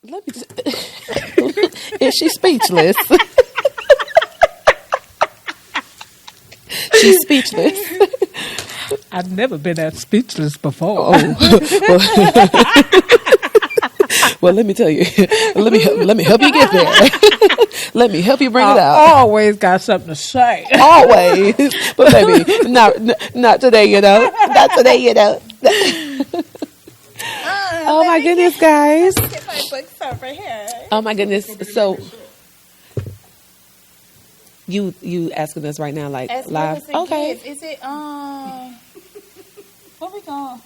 Let me is she speechless? She's speechless. I've never been that speechless before. Well, let me tell you. Let me help you get there. Let me help you bring it out. Always got something to say. Always, but baby, not today. You know, not today. You know. Oh my goodness, guys! Get my books over here. Oh my goodness! So you asking us right now, like As live? well as Okay. Is it where we going?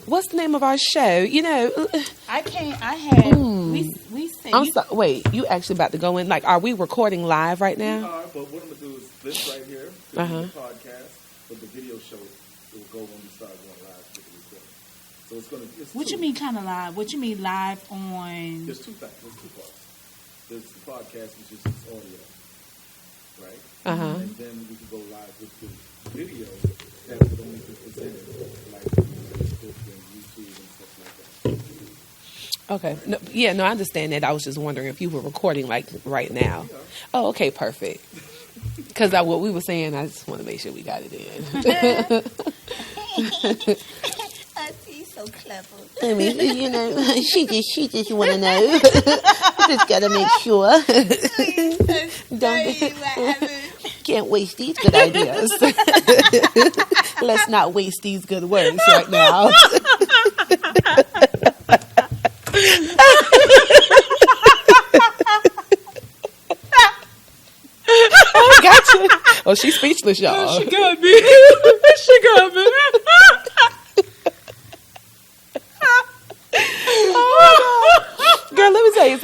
What's the name of our show? You know, I can't. I had. We said. I'm sorry. Wait, you actually about to go in? Like, are we recording live right We now? are, but what I'm going to do is this right here, this is the podcast, but the video show will go when we start going live with the recording. So it's going to... What you mean kind of live? What you mean live on? There's two parts. There's the podcast, which is just audio, right? And then we can go live with the video that would only be presented, like Facebook and YouTube and stuff like that. Okay. No, yeah, no, I understand that. I was just wondering if you were recording like right now. Yeah. Oh, okay, perfect. Because what we were saying, I just want to make sure we got it in. Auntie's so clever. I mean, you know, she just want to know. Just got to make sure. Can't waste these good ideas. Let's not waste these good words right now. Oh, gotcha. Oh, she's speechless, y'all. She got me. She got me. Girl, let me tell you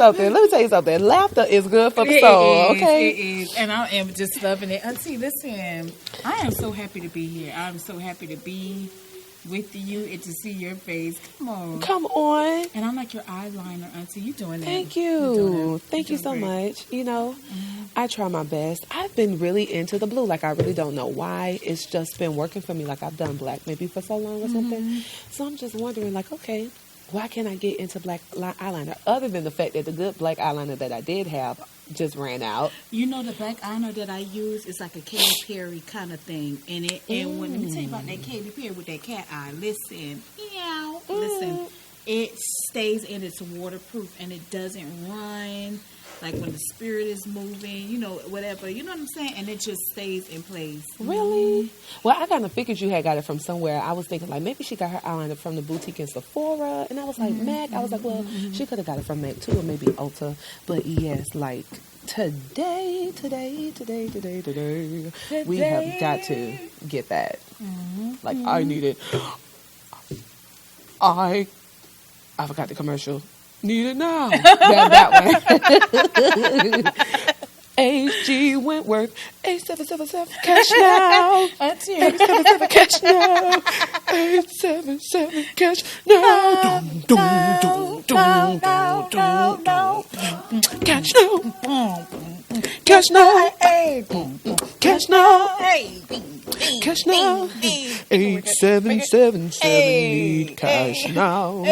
something. Laughter is good for the soul, okay? It is. And I am just loving it. Auntie, listen, I am so happy to be here. I'm so happy to be with you and to see your face. Come on. And I like your eyeliner, Auntie. You doing that. Thank you. Thank you so much. You know, I try my best. I've been really into the blue. Like, I really don't know why. It's just been working for me. Like, I've done black maybe for so long or something. So I'm just wondering, like, okay, why can't I get into black eyeliner? Other than the fact that the good black eyeliner that I did have just ran out. You know, the black eyeliner that I use is like a Katy Perry kind of thing. And when, let me tell you about that Katy Perry with that cat eye. Listen, listen, it stays and it's waterproof and it doesn't run. Like when the spirit is moving, you know, whatever. You know what I'm saying? And it just stays in place. Really? Well, I kind of figured you had got it from somewhere. I was thinking, like, maybe she got her eyeliner from the boutique in Sephora. And I was like, MAC? I was like, well, she could have got it from MAC too, or maybe Ulta. But yes, like, today, we have got to get that. Like, I need it. I forgot the commercial. Need it now. that one. H.G. Wentworth, 877 cash now. 877 cash now. 877 cash now. Cash now. Cash now. Cash now. Cash now. 877 need cash now.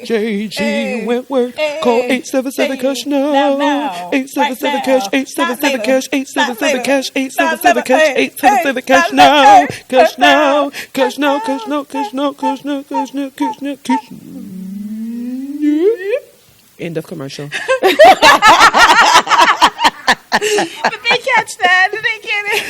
J.G. Wentworth, call 877 cash now. 877 cash. 877 cash. 877 cash. 877 cash. 877 cash now. Cash now. Cash now. Cash now. Cash now. Cash now. Cash now. Cash now. Cash now. End of commercial. Did they catch that? Did they get it?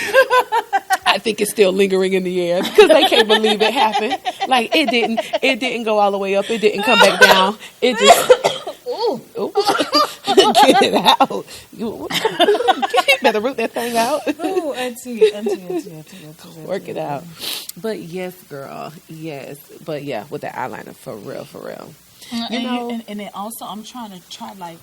I think it's still lingering in the air because they can't believe it happened. Like it didn't go all the way up. It didn't come back down. It just get it out. You better root that thing out. Oh, auntie. Work it out. But yes, girl. Yes. But yeah, with the eyeliner for real. You know, and then also I'm trying like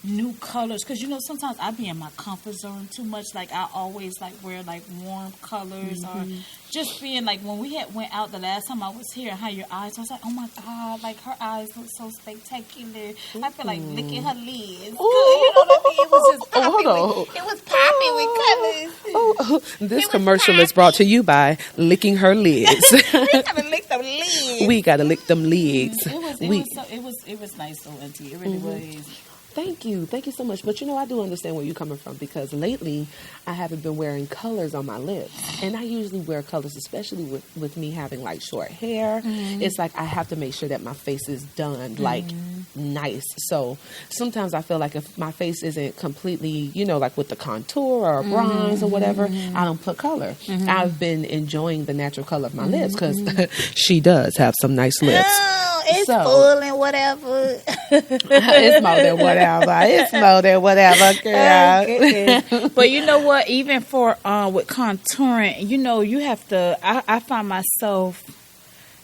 new colors, because sometimes I be in my comfort zone too much. Like I always like wear like warm colors, or just being like when we had went out the last time I was here, how your eyes, I was like, oh my God, like her eyes look so spectacular. I feel like licking her lids. You know what I mean? It was just popping. It was popping with colors. This commercial is brought to you by licking her lids. We gotta lick them lids. We gotta lick them lids. It was nice though, Auntie. It really was. Thank you so much. But I do understand where you're coming from, because lately I haven't been wearing colors on my lips, and I usually wear colors, especially with me having like short hair. It's like I have to make sure that my face is done like nice. So sometimes I feel like if my face isn't completely, like with the contour or bronze or whatever, I don't put color. I've been enjoying the natural color of my lips, because she does have some nice lips. It's full and whatever. It's more than whatever. It's more than whatever, girl. But you know what? Even for with contouring, you have to. I find myself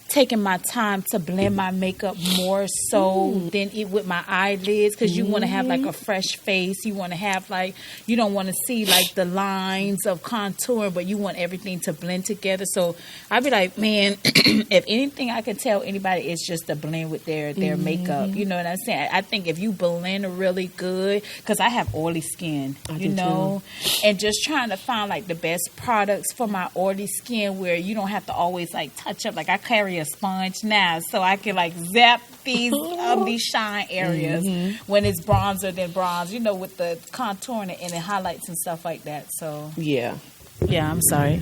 taking my time to blend my makeup more so than it with my eyelids, because you want to have like a fresh face. You want to have like, you don't want to see like the lines of contour, but you want everything to blend together. So I'd be like, man, if anything I can tell anybody, it's just to blend with their makeup. You know what I'm saying? I think if you blend really good, because I have oily skin, and just trying to find like the best products for my oily skin where you don't have to always like touch up. Like I carry a sponge now, so I can like zap these shine areas when it's bronzer than bronze, with the contouring and the highlights and stuff like that. So yeah, I'm sorry,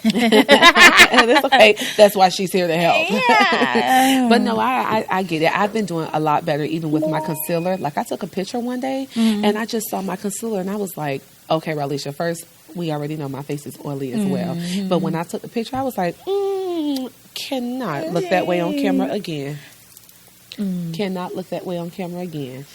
That's okay. That's why she's here to help. Yeah. But no, I get it. I've been doing a lot better even with my concealer. Like I took a picture one day and I just saw my concealer and I was like, okay, Raleisha, first, we already know my face is oily as well. But when I took the picture, I was like, cannot look that way on camera again. Cannot look that way on camera again.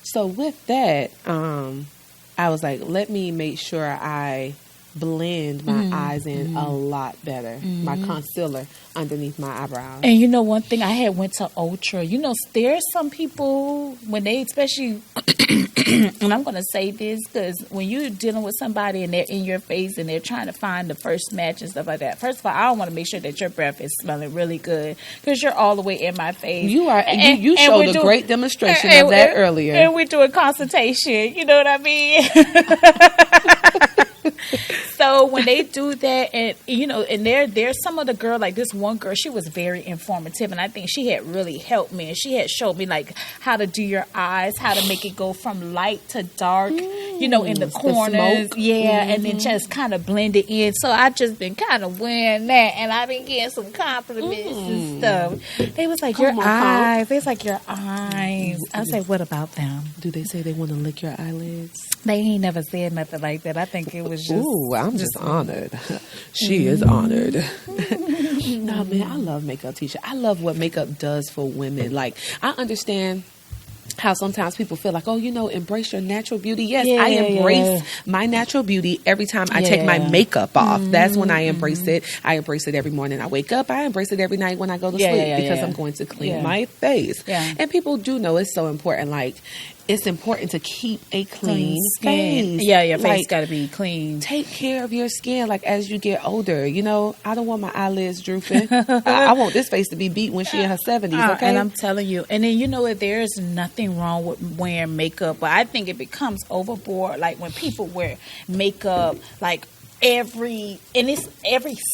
So with that, I was like, let me make sure I blend my eyes in a lot better. My concealer underneath my eyebrows. And one thing, I had went to Ultra. There's some people when they, especially, and I'm going to say this because when you're dealing with somebody and they're in your face and they're trying to find the first match and stuff like that. First of all, I want to make sure that your breath is smelling really good because you're all the way in my face. You are. You showed a great demonstration of that earlier. And we're doing consultation. You know what I mean? So when they do that, and and there's some of the girl, like this one girl, she was very informative, and I think she had really helped me, and she had showed me like how to do your eyes, how to make it go from light to dark, in the corners, and then just kind of blend it in. So I just been kind of wearing that, and I've been getting some compliments and stuff. They was like, your eyes. They was like, your eyes. I was like, what about them? Do they say they want to lick your eyelids? They ain't never said nothing like that. I think it was just. Ooh, I'm just honored. She is honored. No, man, I love makeup, Tisha. I love what makeup does for women. Like, I understand how sometimes people feel like, embrace your natural beauty. Yes, I embrace my natural beauty every time I take my makeup off. That's when I embrace it. I embrace it every morning I wake up. I embrace it every night when I go to sleep because I'm going to clean my face. Yeah. And people do know it's so important. Like, it's important to keep a clean face. Yeah, your face got to be clean. Take care of your skin, like, as you get older. I don't want my eyelids drooping. I want this face to be beat when she in her 70s, okay? And I'm telling you. And then, there's nothing wrong with wearing makeup, but I think it becomes overboard, like, when people wear makeup, like, every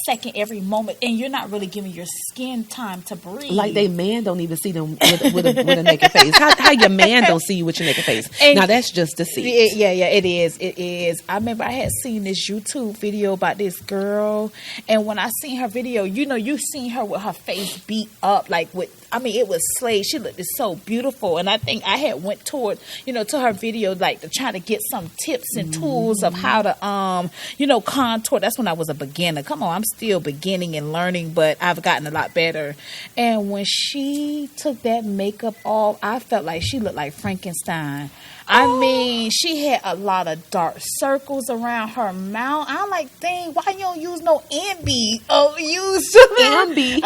second, every moment, and you're not really giving your skin time to breathe. Like they man don't even see them with a naked face. How your man don't see you with your naked face? And now that's just deceit. It is. I remember I had seen this YouTube video about this girl, and when I seen her video, you seen her with her face beat up, like it was slayed. She looked so beautiful, and I think I had went toward, to her video, like to try to get some tips and tools of how to, contour. That's when I was a beginner. Come on, I'm still beginning and learning, but I've gotten a lot better. And when she took that makeup off, I felt like she looked like Frankenstein. I mean, she had a lot of dark circles around her mouth. I'm like, dang, why you don't use no Ambi? Oh, use Ambi.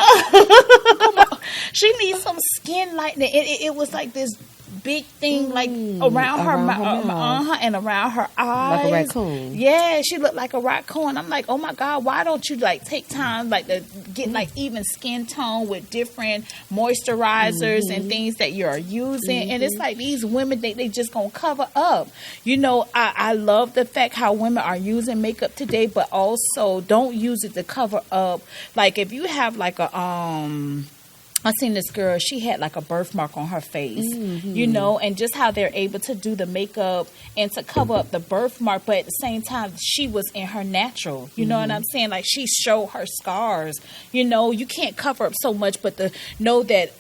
She needs some skin lightening. It was like this big thing like around her mouth and around her eyes, like a raccoon. Yeah, she looked like a raccoon. I'm like, oh my God, why don't you like take time like to get like even skin tone with different moisturizers and things that you're using? And it's like these women, they just gonna cover up. You know, I love the fact how women are using makeup today, but also don't use it to cover up. Like if you have like a I seen this girl, she had like a birthmark on her face, you know, and just how they're able to do the makeup and to cover up the birthmark, but at the same time, she was in her natural, you know what I'm saying? Like she showed her scars, you know, you can't cover up so much, but to know that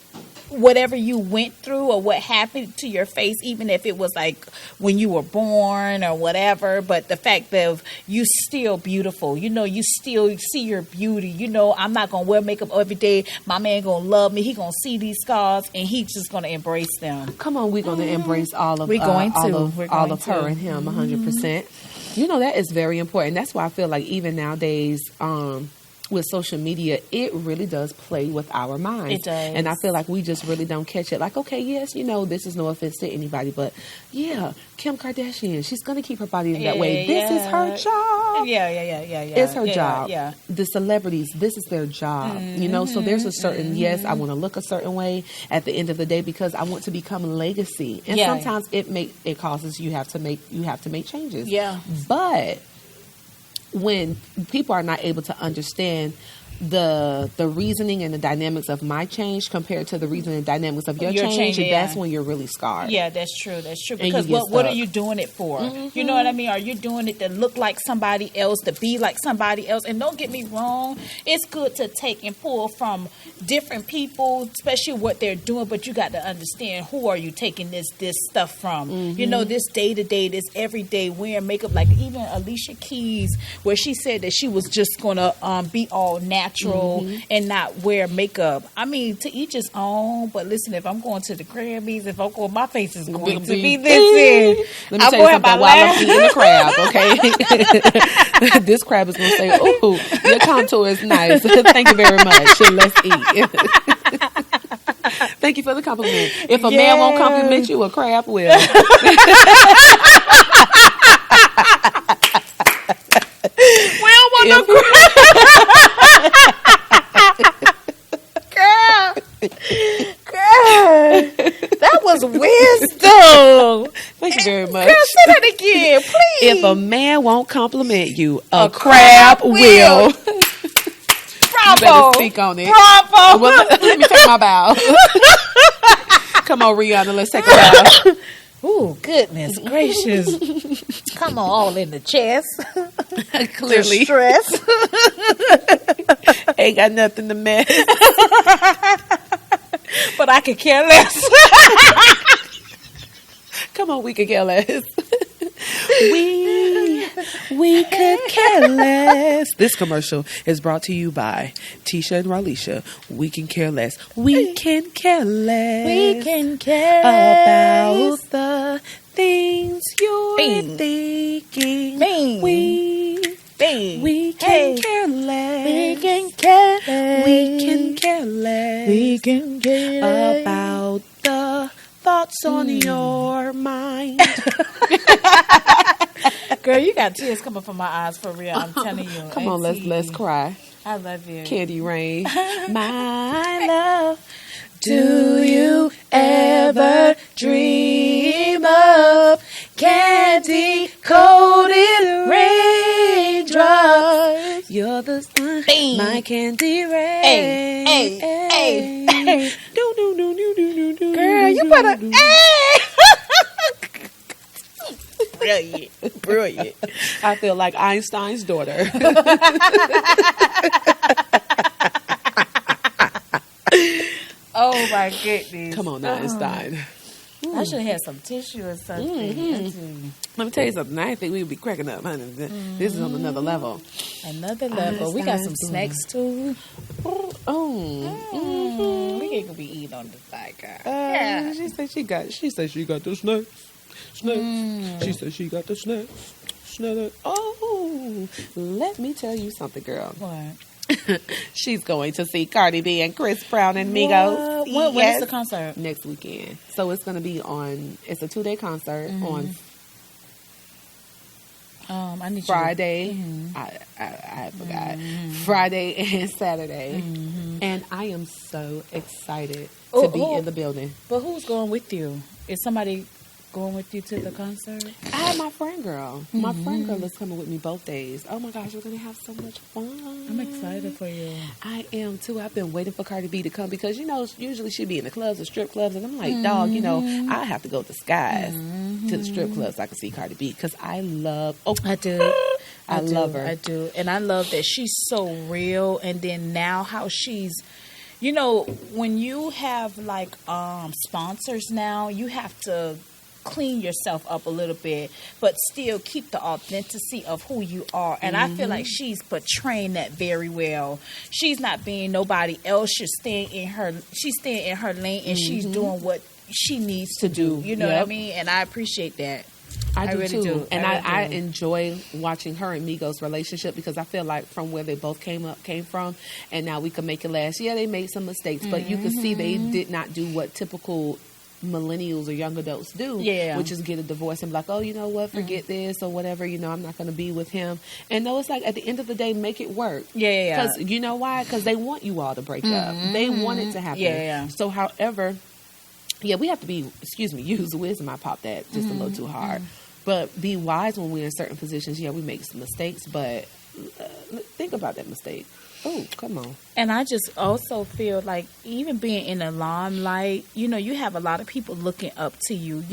whatever you went through or what happened to your face, even if it was like when you were born or whatever, but the fact that you still beautiful, you know, you still see your beauty. You know, I'm not gonna wear makeup every day. My man gonna love me. He gonna see these scars and he's just gonna embrace them. Come on, we're gonna embrace all of her and him 100%. You know, that is very important. That's why I feel like even nowadays, with social media, it really does play with our minds. It does. And I feel like we just really don't catch it. Like, okay, yes, you know, this is no offense to anybody, but yeah, Kim Kardashian, she's going to keep her body that way. This is her job. Yeah. It's her job. Yeah. The celebrities, this is their job. You know, so there's a certain, yes, I want to look a certain way at the end of the day because I want to become legacy. And sometimes it causes you have to make changes. Yeah. But when people are not able to understand the reasoning and the dynamics of my change compared to the reasoning and dynamics of your change, that's when you're really scarred. Yeah, that's true. Because what are you doing it for? You know what I mean? Are you doing it to look like somebody else, to be like somebody else? And don't get me wrong, it's good to take and pull from different people, especially what they're doing, but you got to understand who are you taking this stuff from. You know, this day-to-day, this everyday wearing makeup, like even Alicia Keys, where she said that she was just going to be all natural and not wear makeup. I mean, to each his own, but listen, if I'm going to the Grammys, if I'm going, my face is going to be this. Let me tell you something while I'm eating the crab, okay? This crab is going to say, ooh, your contour is nice. Thank you very much. Let's eat. Thank you for the compliment. If a man won't compliment you, a crab will. We don't want no crab. Girl, that was wisdom. Thank you very much. Girl, say that again, please. If a man won't compliment you, a crab will. Bravo. You better speak on it. Bravo. Well, let me take my bow. Come on, Rihanna, let's take a bow. Oh, goodness gracious. Come on, all in the chest. Clearly. The stress. Ain't got nothing to mess. But I could care less. Come on, we could care less. We could care less. This commercial is brought to you by Tisha and Raleisha. We can care less. We can care less. We can care about the things you're thinking. We can care less. We can care less. We can care less. We can care less. About the thoughts on your mind. Girl, you got tears coming from my eyes for real. I'm telling you. Come on, let's cry. I love you. Candy Rain. My love. Do you ever dream of candy coated raindrops? You're the sun, my candy rain. Hey. Do. Girl, you better. Brilliant. I feel like Einstein's daughter. Oh my goodness. Come on, Einstein. I should have had some tissue or something. Let me tell you something. I didn't think we would be cracking up, honey. This is on another level. Another level. We got some snacks too. We ain't gonna be eating on the side, girl. Yeah. She said she got the snacks. She said she got the snacks. Oh, let me tell you something, girl. What? She's going to see Cardi B and Chris Brown and Migos. When is the concert? Next weekend. So it's going to be it's a 2-day concert on I need Friday. Mm-hmm. I forgot. Friday and Saturday. And I am so excited to be in the building. But who's going with you? Is somebody going with you to the concert? I have my friend girl. My friend girl is coming with me both days. Oh my gosh, we're going to have so much fun. I'm excited for you. I am too. I've been waiting for Cardi B to come because, usually she'd be in the clubs or strip clubs. And I'm like, dog, I have to go disguised to the strip clubs so I can see Cardi B because I love. Oh, I do. I love her. I do. And I love that she's so real. And then now how she's, when you have like sponsors now, you have to clean yourself up a little bit, but still keep the authenticity of who you are. And I feel like she's portraying that very well. She's not being nobody else. She's staying in her lane, and she's doing what she needs to do. You know what I mean? And I appreciate that. I do really too. do. And I I enjoy watching her and Migos' relationship because I feel like from where they both came from, and now we can make it last. Yeah, they made some mistakes, but you can see they did not do what typical millennials or young adults do, which is get a divorce and be like, oh, you know what, forget this or whatever, I'm not going to be with him. And no, it's like at the end of the day, make it work. Because you know why? Because they want you all to break up. They want it to happen. So however, we have to be, use wisdom. I popped that just a little too hard. But be wise when we're in certain positions. We make some mistakes, but think about that mistake. Oh, come on. And I just also feel like even being in the limelight, you have a lot of people looking up to you,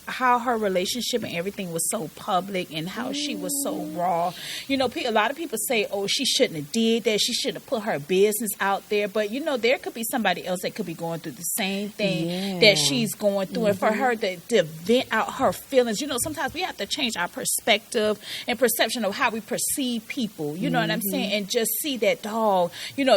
how her relationship and everything was so public and how she was so raw. A lot of people say, oh, she shouldn't have did that. She shouldn't have put her business out there. But, there could be somebody else that could be going through the same thing that she's going through. And for her to vent out her feelings, sometimes we have to change our perspective and perception of how we perceive people. You know what I'm saying? And just see that, dog,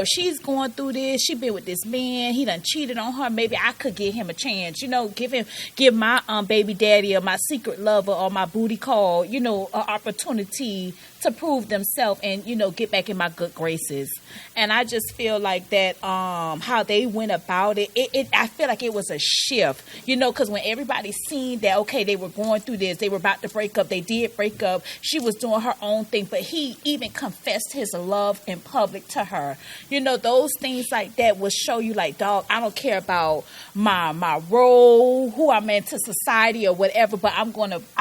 she's going through this. She been with this man. He done cheated on her. Maybe I could give him a chance. Give my baby daddy or my secret lover or my booty call, an opportunity to prove themselves and, get back in my good graces. And I just feel like that how they went about it, I feel like it was a shift, because when everybody seen that, okay, they were going through this, they were about to break up, they did break up, she was doing her own thing, but he even confessed his love in public to her. Those things like that will show you like, dog, I don't care about my role, who I'm into society or whatever, but I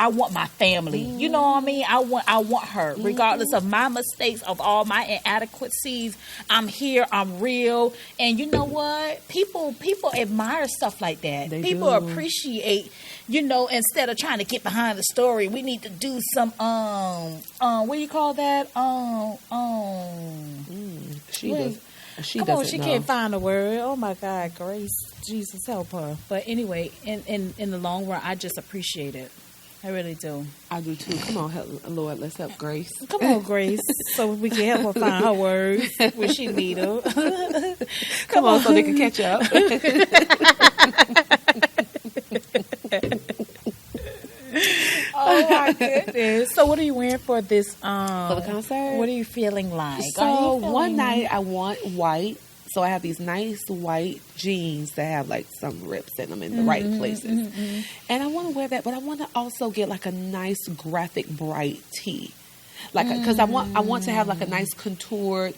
want my family. You know what I mean? I want her. Regardless of my mistakes, of all my inadequacies, I'm here, I'm real. And you know what? People admire stuff like that. People appreciate, instead of trying to get behind the story, we need to do some, what do you call that? She can't find a word. Oh my God, Grace. Jesus help her. But anyway, in the long run, I just appreciate it. I really do. I do too. Come on, Lord, let's help Grace. Come on, Grace, so we can help her find her words when she need them. Come on, so they can catch up. Oh my goodness! So, what are you wearing for this? For the concert? What are you feeling like? So one night I want white. So I have these nice white jeans that have like some rips in them in the right places. And I want to wear that, but I want to also get like a nice graphic bright tee. Like, because I want to have like a nice contoured,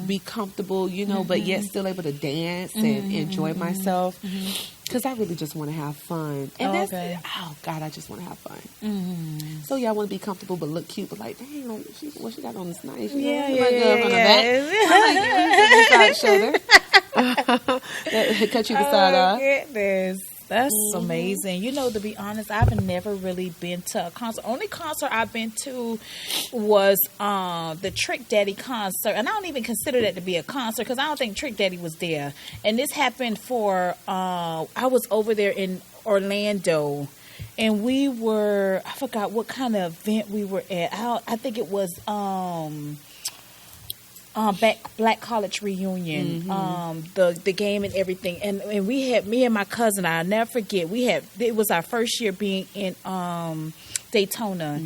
be comfortable, but yet still able to dance and enjoy myself. Because I really just want to have fun. And oh God, I just want to have fun. So yeah, I want to be comfortable but look cute. But like, dang, like she got on this nice, side shoulder. Cut you the side off. Goodness. That's amazing. To be honest, I've never really been to a concert. Only concert I've been to was the Trick Daddy concert. And I don't even consider that to be a concert because I don't think Trick Daddy was there. And this happened I was over there in Orlando. And I forgot what kind of event we were at. I think it was, Black College Reunion, the game and everything, and we had, me and my cousin, I'll never forget, it was our first year being in Daytona,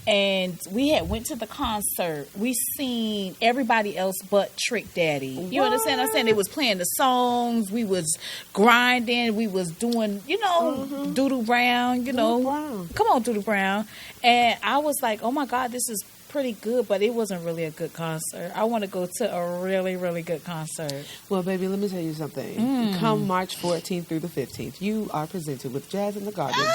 and we had went to the concert. We seen everybody else but Trick Daddy. You understand what I'm saying? They was playing the songs. We was grinding. We was doing, Doodle Brown. Come on, Doodle Brown. And I was like, oh my God, this is pretty good, but it wasn't really a good concert. I want to go to a really, really good concert. Well, baby, let me tell you something. Come March 14th through the 15th, you are presented with Jazz in the Gardens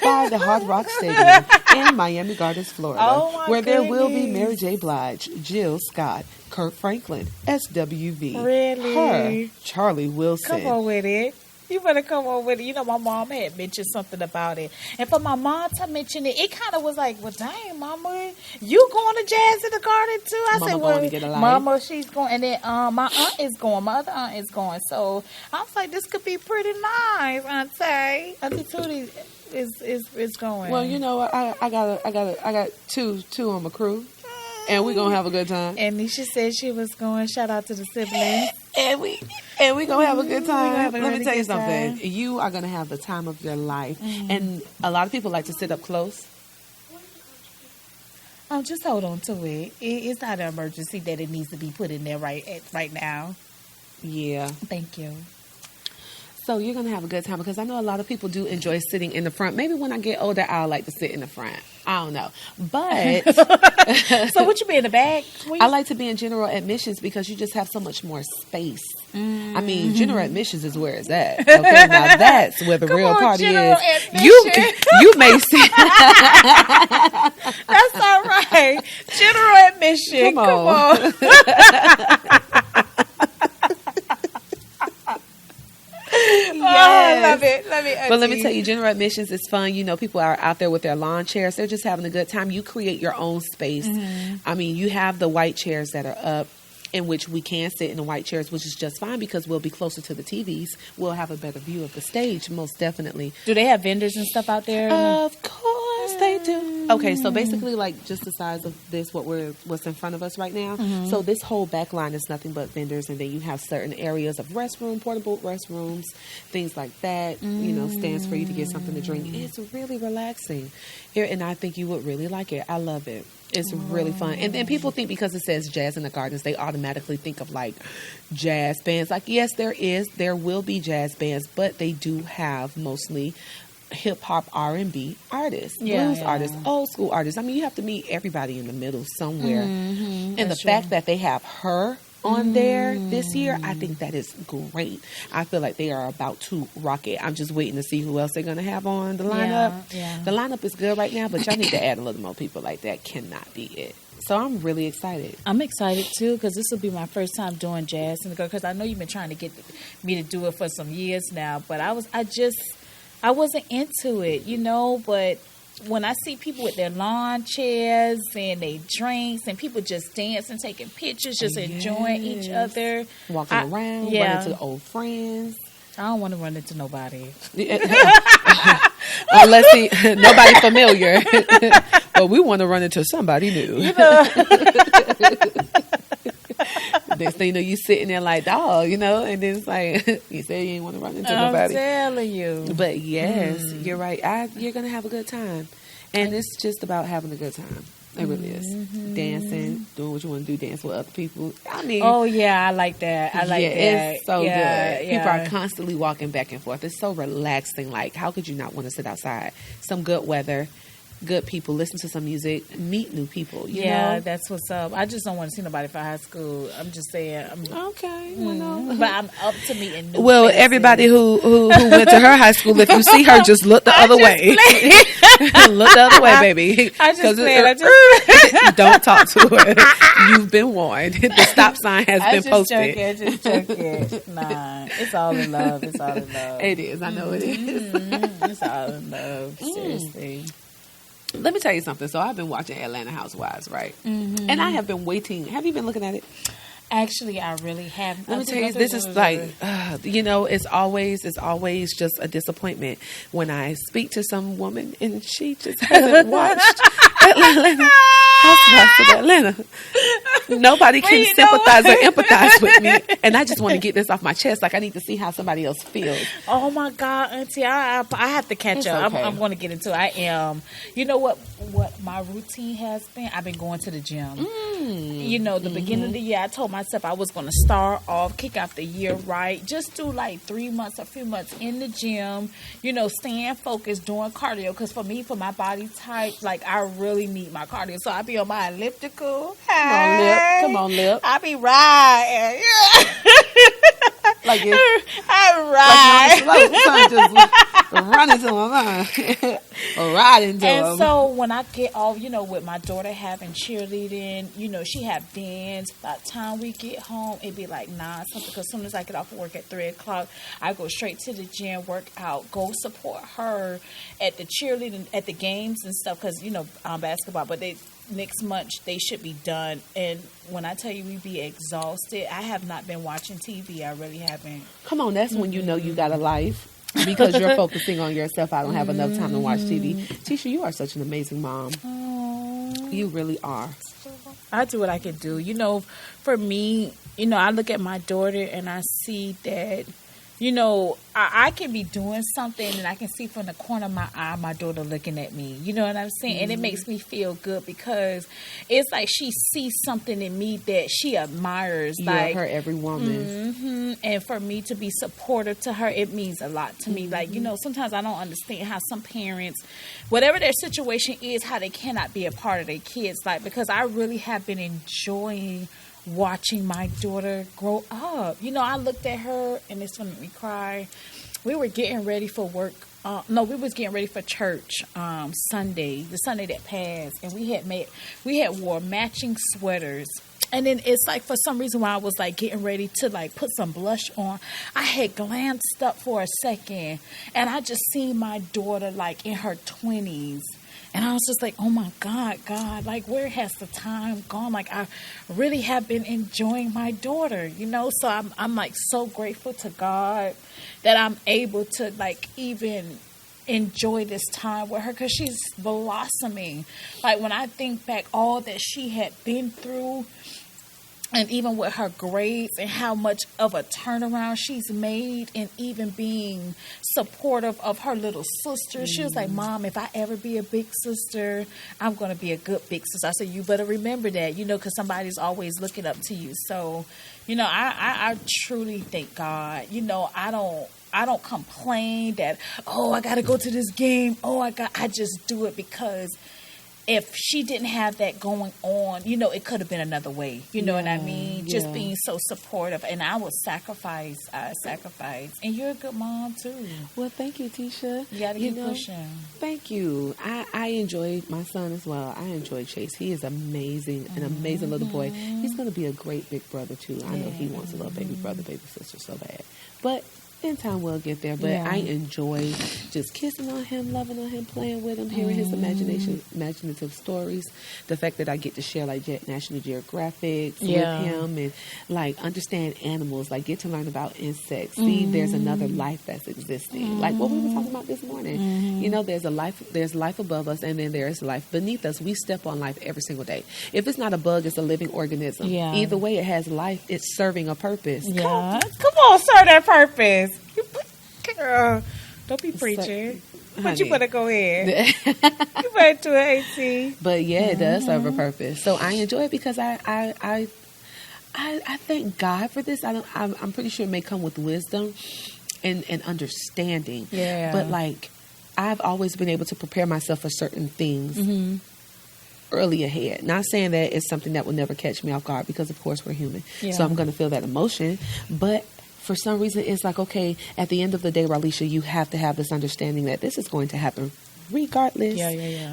by the Hard Rock Stadium in Miami Gardens, Florida, where there will be Mary J. Blige, Jill Scott, Kirk Franklin, SWV, Really? her, Charlie Wilson. Come on with it. You better come on with it. My mom had mentioned something about it. And for my mom to mention it, it kind of was like, well, dang, Mama, you going to Jazz in the Garden too? I Mama said, going to get a life. Mama, she's going. And then my aunt is going. My other aunt is going. So I was like, this could be pretty nice, Auntie. Auntie Tootie is going. Well, I got two on my crew, and we're gonna have a good time. And Nisha said she was going. Shout out to the siblings. And we gonna have a good time. Let me tell you something. time. You are gonna have the time of your life. And a lot of people like to sit up close. Oh, just hold on to it. It's not an emergency that it needs to be put in there right now. Yeah. Thank you. So you're gonna have a good time, because I know a lot of people do enjoy sitting in the front. Maybe when I get older, I'll like to sit in the front. I don't know, but So what you be in the back? I like to be in general admissions because you just have so much more space. I mean, general admissions is where it's at. Okay, now that's where the real party is. You may sit. That's all right. General admission. Come Come on. on. Oh, I love it. But let me tell you, general admissions is fun. People are out there with their lawn chairs. They're just having a good time. You create your own space. I mean, you have the white chairs that are up, in which we can sit in the white chairs, which is just fine because we'll be closer to the TVs. We'll have a better view of the stage, most definitely. Do they have vendors and stuff out there? Of course they do. Okay, so basically, like, just the size of this, what's in front of us right now. So this whole back line is nothing but vendors, and then you have certain areas of portable restrooms, things like that. Stands for you to get something to drink. It's really relaxing here, and I think you would really like it. I love it. It's really fun. And then people think because it says Jazz in the Gardens, they automatically think of like jazz bands. Like, yes, there will be jazz bands, but they do have mostly hip hop, R&B artists, blues artists, old school artists. I mean, you have to meet everybody in the middle somewhere. And the fact that they have her on there this year, I think that is great. I feel like they are about to rock it. I'm just waiting to see who else they're going to have on the lineup. The lineup is good right now, but y'all need to add a little more people. Like, that cannot be it. So I'm really excited. I'm excited too, because this will be my first time doing Jazz in the Garden. Because I know you've been trying to get me to do it for some years now, but I wasn't into it, but when I see people with their lawn chairs and they drinks and people just dancing, taking pictures, just enjoying each other. Walking around, running to old friends. I don't want to run into nobody. Unless nobody familiar. But we want to run into somebody new. Next thing you know, you sitting there like, dog, and then it's like, you say you ain't want to run into nobody. I'm telling you. But yes, you're right. You're going to have a good time. And it's just about having a good time. It really is. Dancing, doing what you want to do, dance with other people. I mean. Oh, yeah, I like that. I like that. It's so good. People are constantly walking back and forth. It's so relaxing. Like, how could you not want to sit outside? Some good weather. Good people, listen to some music, meet new people. You know? That's what's up. I just don't want to see nobody for high school. I'm just saying. Okay, no. But I'm up to meeting new faces. Everybody who went to her high school, if you see her, just look the other way. Look the other way, baby. I just don't talk to her. You've been warned. The stop sign has been posted. Just joking. Nah, it's all in love. It's all in love. It is. I know it is. It's all in love. Seriously. Let me tell you something. So I've been watching Atlanta Housewives, right? And I have been waiting. Have you been looking at it? Actually, I really haven't. Let me tell you, this is like, it's always just a disappointment when I speak to some woman and she just hasn't watched Atlanta Housewives of Atlanta. Nobody can sympathize or empathize with me. And I just want to get this off my chest. Like, I need to see how somebody else feels. Oh my God, Auntie, I have to catch up. Okay. I'm going to get into it. I am. You know what my routine has been? I've been going to the gym. You know, the beginning of the year, I told myself I was going to start off, kick off the year right. Just do like 3 months, a few months in the gym, you know, staying focused, doing cardio. Because for me, for my body type, like, I really need my cardio. So I be on my elliptical. Come on, Lip. I be riding. Like I ride. Like you're on the slope. Just running to my mind. Or riding to And him. so when I get off, you know, with my daughter having cheerleading, you know, she have bands. By the time we get home, it'd be like 9 something. Because as soon as I get off work at 3 o'clock, I go straight to the gym, work out, go support her at the cheerleading, at the games and stuff. Because, you know, basketball, but next month they should be done. And when I tell you we be exhausted, I have not been watching TV. I really haven't. Come on, that's when you know you got a life. Because you're focusing on yourself. I don't have enough time to watch TV. Tisha, you are such an amazing mom. You really are. I do what I can do. You know, for me, you know, I look at my daughter and I see that, you know, I can be doing something and I can see from the corner of my eye my daughter looking at me. You know what I'm saying? And it makes me feel good because it's like she sees something in me that she admires. You like are her every woman. And for me to be supportive to her, it means a lot to me. Like, you know, sometimes I don't understand how some parents, whatever their situation is, how they cannot be a part of their kids' life. Because I really have been enjoying watching my daughter grow up. You know, I looked at her and it's going to make me cry. We were getting ready for work. We was getting ready for church Sunday, the Sunday that passed, and we had wore matching sweaters. And then it's like, for some reason, while I was like getting ready to like put some blush on, I had glanced up for a second and I just seen my daughter like in her 20s. And I was just like, oh my God, like, where has the time gone? Like, I really have been enjoying my daughter, you know? So I'm like so grateful to God that I'm able to like even enjoy this time with her because she's blossoming. Like, when I think back all that she had been through, and even with her grades and how much of a turnaround she's made, and even being supportive of her little sister. She was like, Mom, if I ever be a big sister, I'm going to be a good big sister. I said, you better remember that, you know, because somebody's always looking up to you. So, you know, I truly thank God. You know, I don't complain that, oh, I got to go to this game. I just do it because if she didn't have that going on, you know, it could have been another way. You know what I mean? Just being so supportive. And I would sacrifice. And you're a good mom, too. Well, thank you, Tisha. You got to keep pushing. Thank you. I enjoy my son as well. I enjoy Chase. He is amazing, an amazing little boy. He's going to be a great big brother, too. I know he wants a little baby brother, baby sister so bad. But in time we'll get there. But I enjoy just kissing on him, loving on him, playing with him, hearing his imaginative stories. The fact that I get to share like National Geographic with him, and like understand animals, like get to learn about insects. See, there's another life that's existing. Like what we were talking about this morning. You know, there's life above us, and then there's life beneath us. We step on life every single day. If it's not a bug, it's a living organism. Either way, it has life. It's serving a purpose. Come on, serve that purpose. Girl, don't be preaching. But you better go ahead. You better do it, AT. But yeah, it does serve a purpose. So I enjoy it because I thank God for this. I'm pretty sure it may come with wisdom and understanding. Yeah. But like, I've always been able to prepare myself for certain things early ahead. Not saying that it's something that will never catch me off guard, because of course we're human. So I'm going to feel that emotion. But for some reason, it's like, okay, at the end of the day, Raleisha, you have to have this understanding that this is going to happen regardless.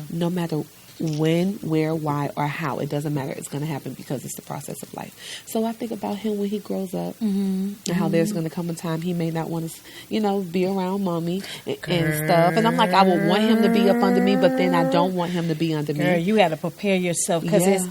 No matter when, where, why, or how. It doesn't matter. It's going to happen because it's the process of life. So I think about him when he grows up and how there's going to come a time he may not want to, you know, be around mommy and stuff. And I'm like, I would want him to be up under me, but then I don't want him to be under me. Girl, you got to prepare yourself, because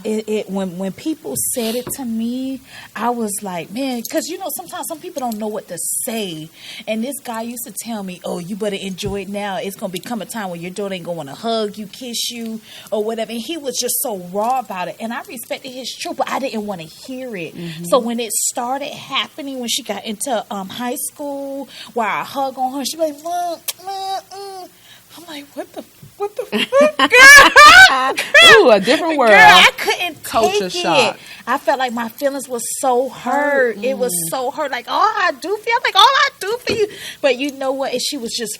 when people said it to me, I was like, man, because, you know, sometimes some people don't know what to say. And this guy used to tell me, oh, you better enjoy it now. It's going to become a time when your daughter ain't going to want to hug you, kiss you, or whatever. And he was just so raw about it. And I respected his truth, but I didn't want to hear it. So when it started happening, when she got into high school, where I hug on her, she'd be like, Mom, I'm like, what the fuck, girl? Ooh, a different world. Girl, I couldn't Culture take shock. it. I felt like my feelings was so hurt. It was so hurt. Like, all I do for you, I'm like, all I do for you. But you know what? She was just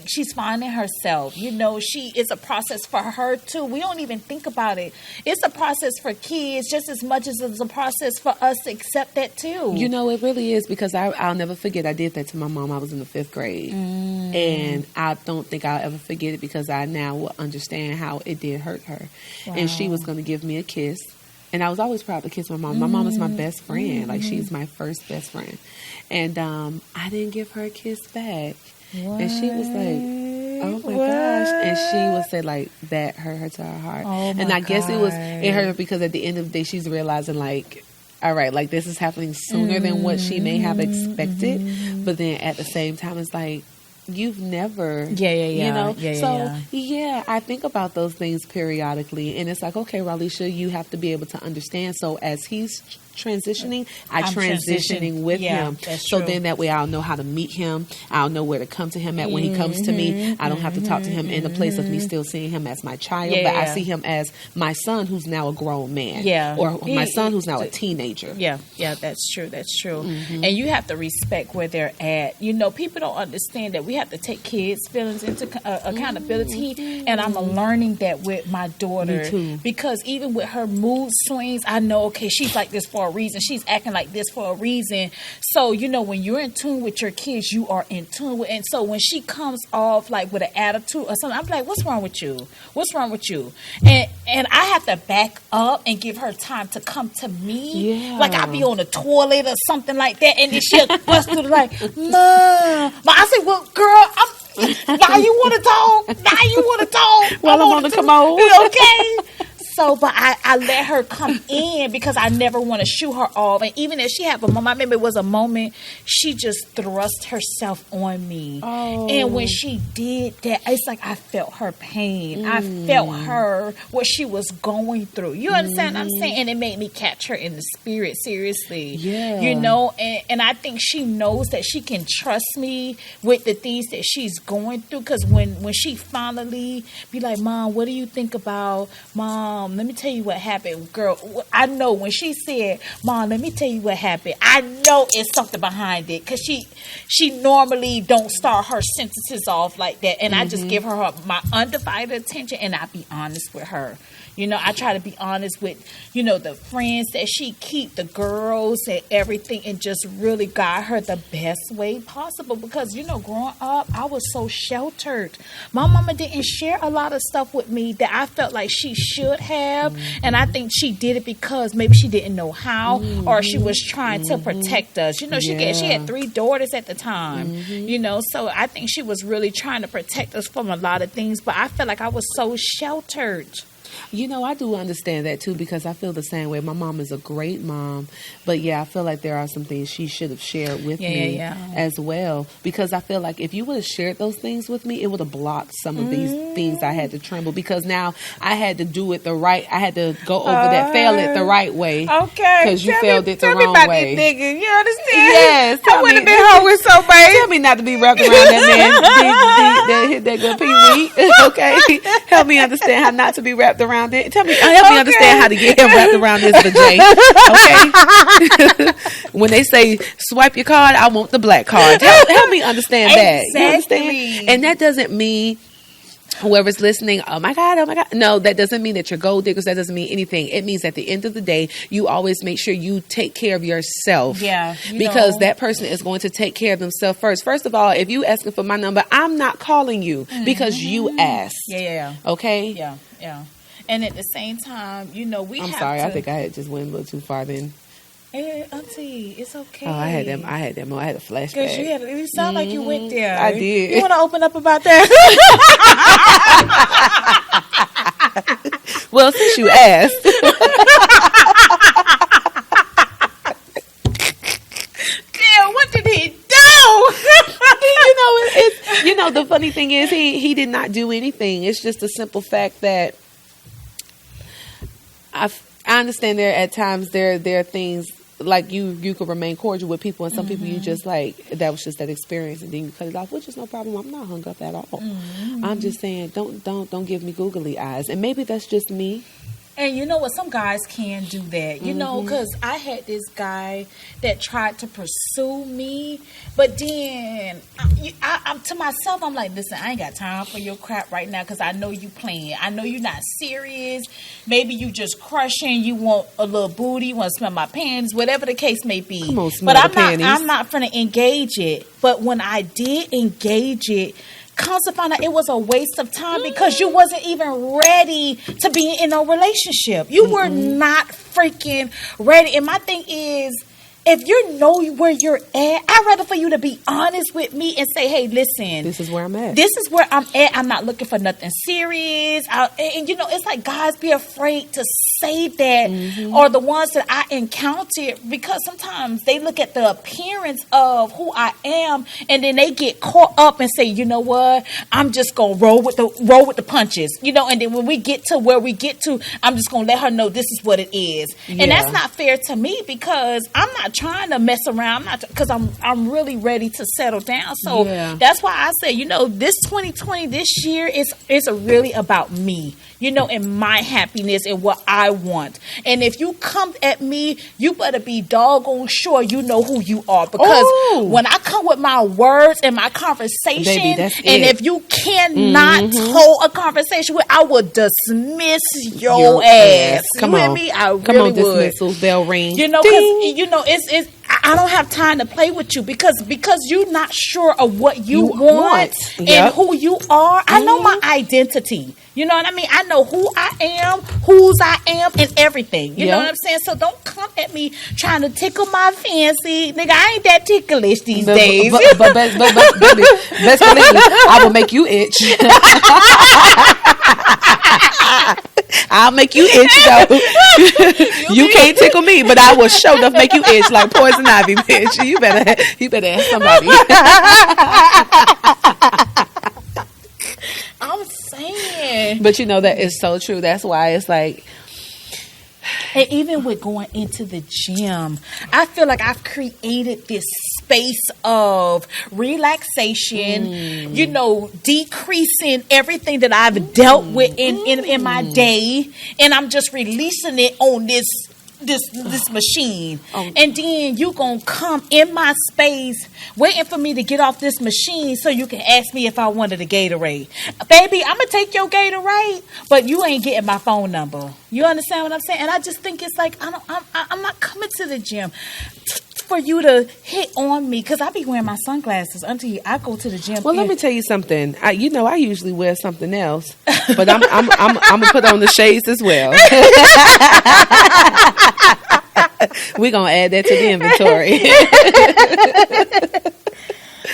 she's finding herself. You know, it's a process for her too. We don't even think about it. It's a process for kids just as much as it's a process for us to accept that too. You know, it really is, because I'll never forget. I did that to my mom. I was in the 5th grade. And I don't think I'll ever forget it, because I now will understand how it did hurt her. Wow. And she was going to give me a kiss. And I was always proud to kiss my mom. My mom is my best friend. Like, she's my first best friend. And I didn't give her a kiss back. What? And she was like, oh my gosh. And she would say, like, that hurt her to her heart. Oh my and I guess it was, God. it hurt her because at the end of the day, she's realizing, like, all right, like, this is happening sooner than what she may have expected. But then at the same time, it's like, you've never, you know, I think about those things periodically, and it's like, okay, Raleisha, you have to be able to understand. So as he's transitioning, I'm transitioning with him. So then that way I'll know how to meet him. I'll know where to come to him at when he comes to me. I don't have to talk to him in a place of me still seeing him as my child, but I see him as my son who's now a grown man, or my son who's now a teenager. Yeah, that's true. That's true. And you have to respect where they're at. You know, people don't understand that we have to take kids' feelings into accountability, and I'm learning that with my daughter. Me too. Because even with her mood swings, I know, okay, she's like this for a reason. She's acting like this for a reason. So, you know, when you're in tune with your kids, you are in tune with. And so when she comes off like with an attitude or something, I'm like, what's wrong with you? What's wrong with you? And I have to back up and give her time to come to me. Yeah. Like I'll be on the toilet or something like that, and then she'll bust through like, Mom. But I say, well, girl, now you want to talk? Now you want to talk? Well, I'm on the commode. Okay. So, but I let her come in because I never want to shoo her off. And even if she had a moment, I remember it was a moment, she just thrust herself on me. Oh. And when she did that, it's like I felt her pain. I felt her, what she was going through. You understand what I'm saying? And it made me catch her in the spirit, seriously. Yeah. You know, and I think she knows that she can trust me with the things that she's going through. Because when she finally be like, Mom, what do you think about, Mom, let me tell you what happened, girl. I know when she said, Mom, let me tell you what happened, I know it's something behind it, because she normally don't start her sentences off like that, and I just give her my undivided attention, and I be honest with her. You know, I try to be honest with, you know, the friends that she keep, the girls and everything, and just really guide her the best way possible. Because, you know, growing up, I was so sheltered. My mama didn't share a lot of stuff with me that I felt like she should have. And I think she did it because maybe she didn't know how, or she was trying to protect us. You know, she had 3 daughters at the time, you know, so I think she was really trying to protect us from a lot of things. But I felt like I was so sheltered. You know, I do understand that too, because I feel the same way. My mom is a great mom, but I feel like there are some things she should have shared with me as well, because I feel like if you would have shared those things with me, it would have blocked some of these things I had to tremble, because now I had to do it the right, I had to go over that, fail it the right way. Okay. Because you failed it the wrong Tell me about way. this nigga. You understand? Yes. I wouldn't have been home with somebody. Tell me not to be wrapped around that man that hit that good Pee-wee. Okay. Help me understand how not to be wrapped around it. Help me understand how to get him wrapped around this vajay. Okay. When they say swipe your card, I want the black card. Help me understand that. You understand? And that doesn't mean whoever's listening, oh my God. No, that doesn't mean that you're gold diggers. That doesn't mean anything. It means at the end of the day, you always make sure you take care of yourself. Yeah. Because that person is going to take care of themselves first. First of all, if you asking for my number, I'm not calling you because you asked. Yeah. Okay? Yeah. And at the same time, you know, I'm sorry. I think I had just went a little too far then. Hey, Auntie, it's okay. Oh, I had them. I had a flashback. Because you sound like you went there. I did. You want to open up about that? Well, since you asked. Damn, what did he do? The funny thing is he did not do anything. It's just a simple fact that I understand there at times there are things like you could remain cordial with people, and some people you just like that was just that experience, and then you cut it off, which is no problem. I'm not hung up at all. I'm just saying don't give me googly eyes, and maybe that's just me. And you know what? Some guys can do that, you know, because I had this guy that tried to pursue me, but then I'm to myself, I'm like, listen, I ain't got time for your crap right now because I know you playing. I know you're not serious. Maybe you just crushing. You want a little booty. You want to smell my panties, whatever the case may be. Come on, smell the panties. I'm not going to engage it. But when I did engage it, comes to find out it was a waste of time because you wasn't even ready to be in a relationship. You were not freaking ready. And my thing is, if you know where you're at, I'd rather for you to be honest with me and say, hey, listen. This is where I'm at. This is where I'm at. I'm not looking for nothing serious. And you know, it's like guys be afraid to say that, or the ones that I encountered, because sometimes they look at the appearance of who I am and then they get caught up and say, you know what, I'm just gonna roll with the punches, you know, and then when we get to where we get to, I'm just gonna let her know this is what it is. And that's not fair to me because I'm not trying to mess around, because I'm really ready to settle down. So that's why I say, you know, this 2020, this year is really about me, you know, and my happiness and what I want. And if you come at me, you better be doggone sure you know who you are, because when I come with my words and my conversation, baby, and if you cannot hold a conversation with, I will dismiss your ass. Come you on, hear me? I come really on, would. dismissal bell ring. You know, because you know it's. I don't have time to play with you because you're not sure of what you want and who you are. I know my identity. You know what I mean? I know who I am, whose I am, and everything. You know what I'm saying? So don't come at me trying to tickle my fancy. Nigga, I ain't that ticklish these days. But baby, best believe me, I will make you itch. I'll make you itch, though. You can't tickle me, but I will show enough make you itch like poison ivy, bitch. You better ask somebody. I'm saying. But you know that is so true. That's why it's like. And even with going into the gym, I feel like I've created this space of relaxation, you know, decreasing everything that I've dealt with in my day. And I'm just releasing it on this machine. And then you gonna come in my space waiting for me to get off this machine so you can ask me if I wanted a Gatorade. Baby, I'm gonna take your Gatorade, but you ain't getting my phone number. You understand what I'm saying? And I just think it's like I'm not coming to the gym for you to hit on me, because I be wearing my sunglasses until I go to the gym. Well, let me tell you something. I usually wear something else, but I'm gonna put on the shades as well. We're gonna add that to the inventory.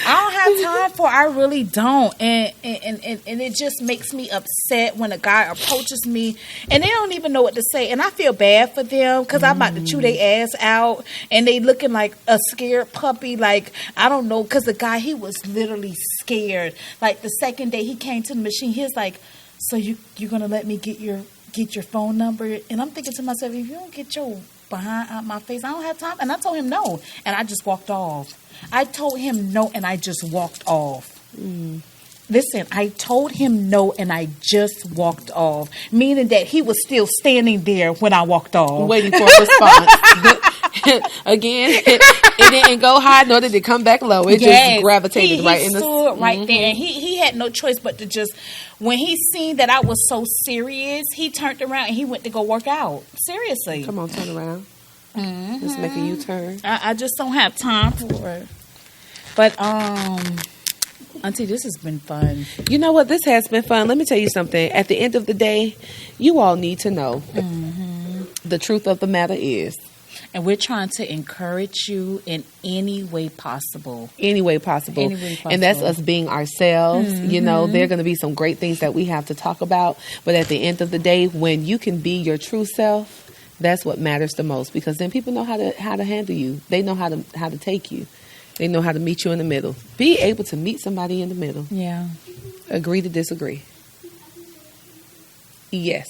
I don't have time for. I really don't, and it just makes me upset when a guy approaches me and they don't even know what to say, and I feel bad for them because I'm about to chew their ass out, and they looking like a scared puppy. Like, I don't know, because the guy, he was literally scared. Like the second day he came to the machine, he was like, "So you're gonna let me get your phone number?" And I'm thinking to myself, if you don't get your behind out my face, I don't have time. And I told him no, and I just walked off. I told him no, and I just walked off. Listen, I told him no, and I just walked off, meaning that he was still standing there when I walked off, waiting for a response. Again, it didn't go high, nor did it come back low. It just gravitated right in the. He stood right there, and he had no choice but to just. When he seen that I was so serious, he turned around and he went to go work out. Seriously, come on, turn around. Let's make a U-turn. I just don't have time for it. But Auntie, this has been fun. You know what? This has been fun. Let me tell you something. At the end of the day, you all need to know the truth of the matter is. And we're trying to encourage you in any way possible. Any way possible. And that's us being ourselves. You know, there are going to be some great things that we have to talk about. But at the end of the day, when you can be your true self, that's what matters the most. Because then people know how to handle you. They know how to take you. They know how to meet you in the middle. Be able to meet somebody in the middle. Yeah. Agree to disagree. Yes.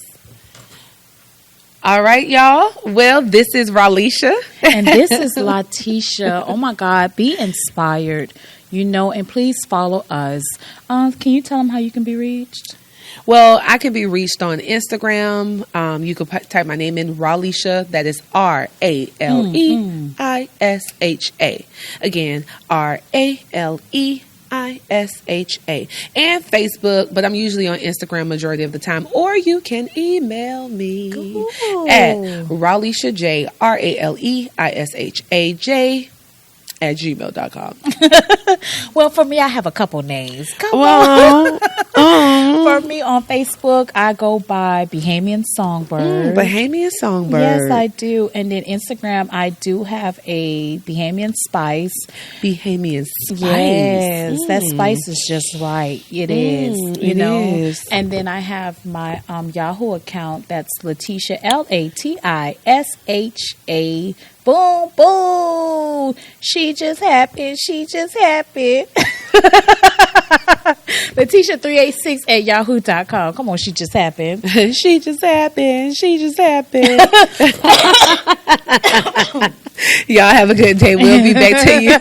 All right, y'all. Well, this is Raleisha. And this is Latisha. Oh, my God. Be inspired, and please follow us. Can you tell them how you can be reached? Well, I can be reached on Instagram. You can type my name in, Raleisha. That is Raleisha. Again, Raleisha. And Facebook, but I'm usually on Instagram majority of the time. Or you can email me at RaleishaJ, RaleishaJ @gmail.com. Well, for me, I have a couple names. For me on Facebook, I go by Bahamian Songbird. Bahamian Songbird. Yes, I do. And then Instagram, I do have a Bahamian Spice. Bahamian Spice. Yes, that spice is just right. It is. It is. And then I have my Yahoo account. That's Latisha, Latisha. Boom, boom. She just happened. Latisha386 at yahoo.com. Come on, she just happened. She just happened. Y'all have a good day. We'll be back to you.